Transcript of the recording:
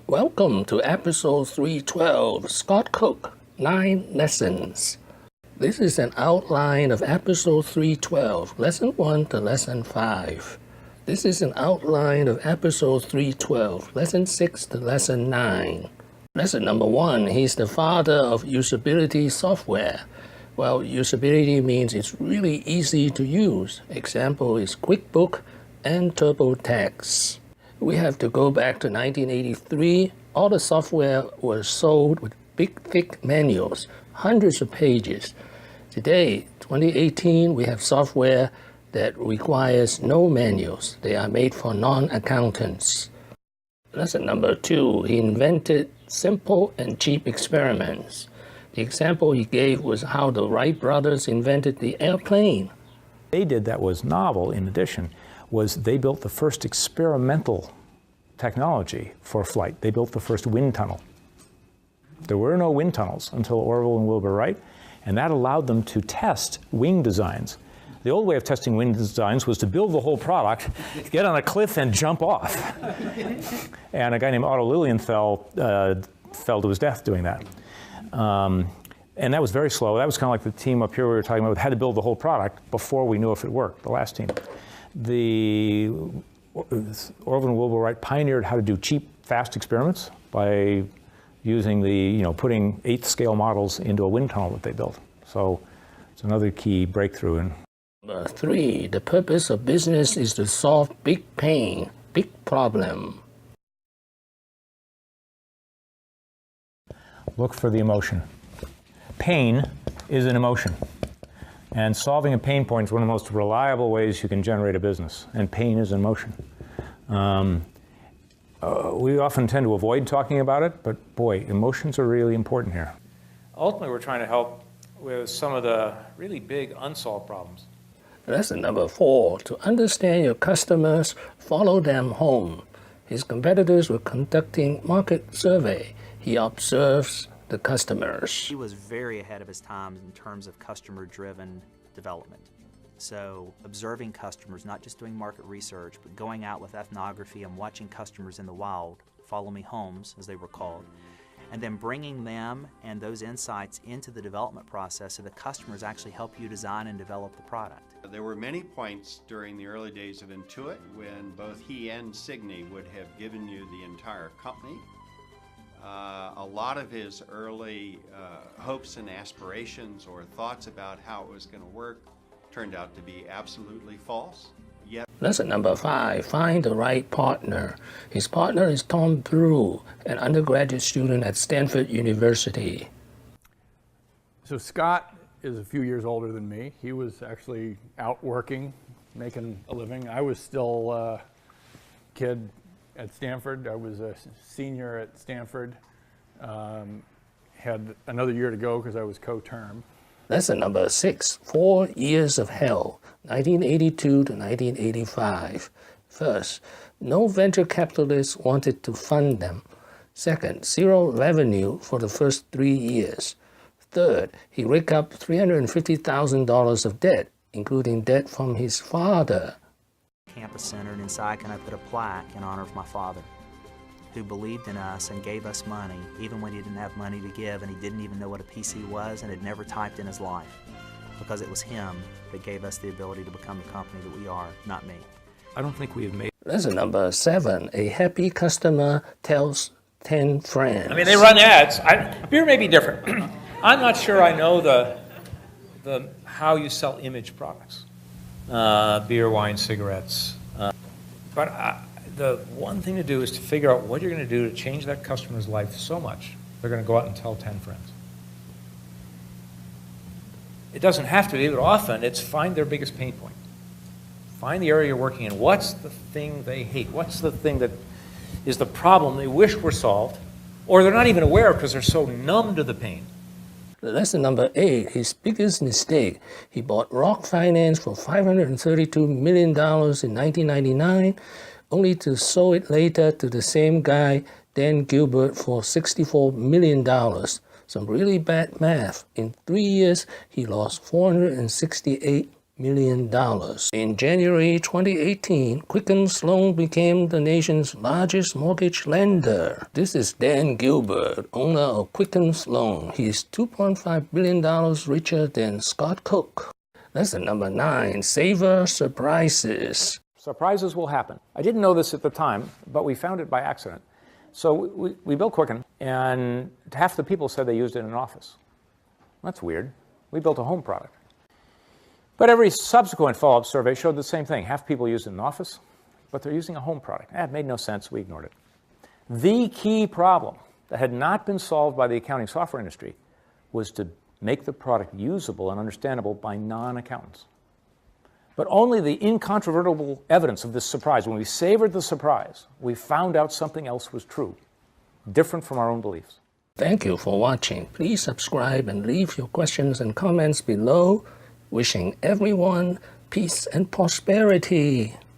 Welcome to episode 312, Scott Cook, 9 Lessons. This is an outline of episode 312, lesson 1 to lesson 5. This is an outline of episode 312, lesson 6 to lesson 9. Lesson number 1, he's the father of usability software. Well, usability means it's really easy to use. Example is QuickBook and TurboTax. We have to go back to 1983. All the software was sold with big, thick manuals, hundreds of pages. Today, 2018, we have software that requires no manuals. They are made for non-accountants. Lesson number 2, he invented simple and cheap experiments. The example he gave was how the Wright brothers invented the airplane. They did that was novel, in addition, was they built the first experimental technology for flight. They built the first wind tunnel. There were no wind tunnels until Orville and Wilbur Wright, and that allowed them to test wing designs. The old way of testing wing designs was to build the whole product, get on a cliff, and jump off. And a guy named Otto Lilienthal fell to his death doing that. And that was very slow. That was kind of like the team up here we were talking about, had to build the whole product before we knew if it worked, the last team. The Orville and Wilbur Wright pioneered how to do cheap, fast experiments by using putting 8th scale models into a wind tunnel that they built. So it's another key breakthrough. Number 3, the purpose of business is to solve big pain, big problem. Look for the emotion. Pain is an emotion. And solving a pain point is one of the most reliable ways you can generate a business. And pain is an emotion. We often tend to avoid talking about it, but boy, emotions are really important here. Ultimately, we're trying to help with some of the really big unsolved problems. Lesson number 4, to understand your customers, follow them home. His competitors were conducting market survey. He observes the customers. He was very ahead of his time in terms of customer-driven development. So observing customers, not just doing market research, but going out with ethnography and watching customers in the wild, follow me homes, as they were called, and then bringing them and those insights into the development process so the customers actually help you design and develop the product. There were many points during the early days of Intuit when both he and Signe would have given you the entire company. A lot of his early hopes and aspirations or thoughts about how it was going to work turned out to be absolutely false. Yet. Lesson number 5, find the right partner. His partner is Tom Proulx, an undergraduate student at Stanford University. So Scott is a few years older than me. He was actually out working, making a living. I was still a kid at Stanford. I was a senior at Stanford. Had another year to go because I was co-term. Lesson number 6, 4 years of hell, 1982 to 1985. First, no venture capitalists wanted to fund them. Second, 0 revenue for the first 3 years. Third, he raked up $350,000 of debt, including debt from his father. Campus center, and inside can I put a plaque in honor of my father, who believed in us and gave us money even when he didn't have money to give, and he didn't even know what a PC was and had never typed in his life, because it was him that gave us the ability to become the company that we are, not me. I don't think we have made... Lesson number 7, a happy customer tells 10 friends. I mean, they run ads. Beer may be different. I'm not sure I know the how you sell image products. Beer, wine, cigarettes. But the one thing to do is to figure out what you're going to do to change that customer's life so much they're going to go out and tell 10 friends. It doesn't have to be, but often it's find their biggest pain point. Find the area you're working in. What's the thing they hate? What's the thing that is the problem they wish were solved, or they're not even aware of because they're so numb to the pain? Lesson number 8, his biggest mistake. He bought Rock Finance for $532 million in 1999, only to sell it later to the same guy, Dan Gilbert, for $64 million. Some really bad math. In 3 years, he lost $468 million. In January 2018, Quicken Sloan became the nation's largest mortgage lender. This is Dan Gilbert, owner of Quicken Sloan. He's $2.5 billion richer than Scott Cook. Lesson number 9, Savor Surprises. Surprises will happen. I didn't know this at the time, but we found it by accident. So we built Quicken, and half the people said they used it in an office. That's weird. We built a home product. But every subsequent follow-up survey showed the same thing. Half people use it in an office, but they're using a home product. It made no sense. We ignored it. The key problem that had not been solved by the accounting software industry was to make the product usable and understandable by non-accountants. But only the incontrovertible evidence of this surprise, when we savored the surprise, we found out something else was true, different from our own beliefs. Thank you for watching. Please subscribe and leave your questions and comments below. Wishing everyone peace and prosperity.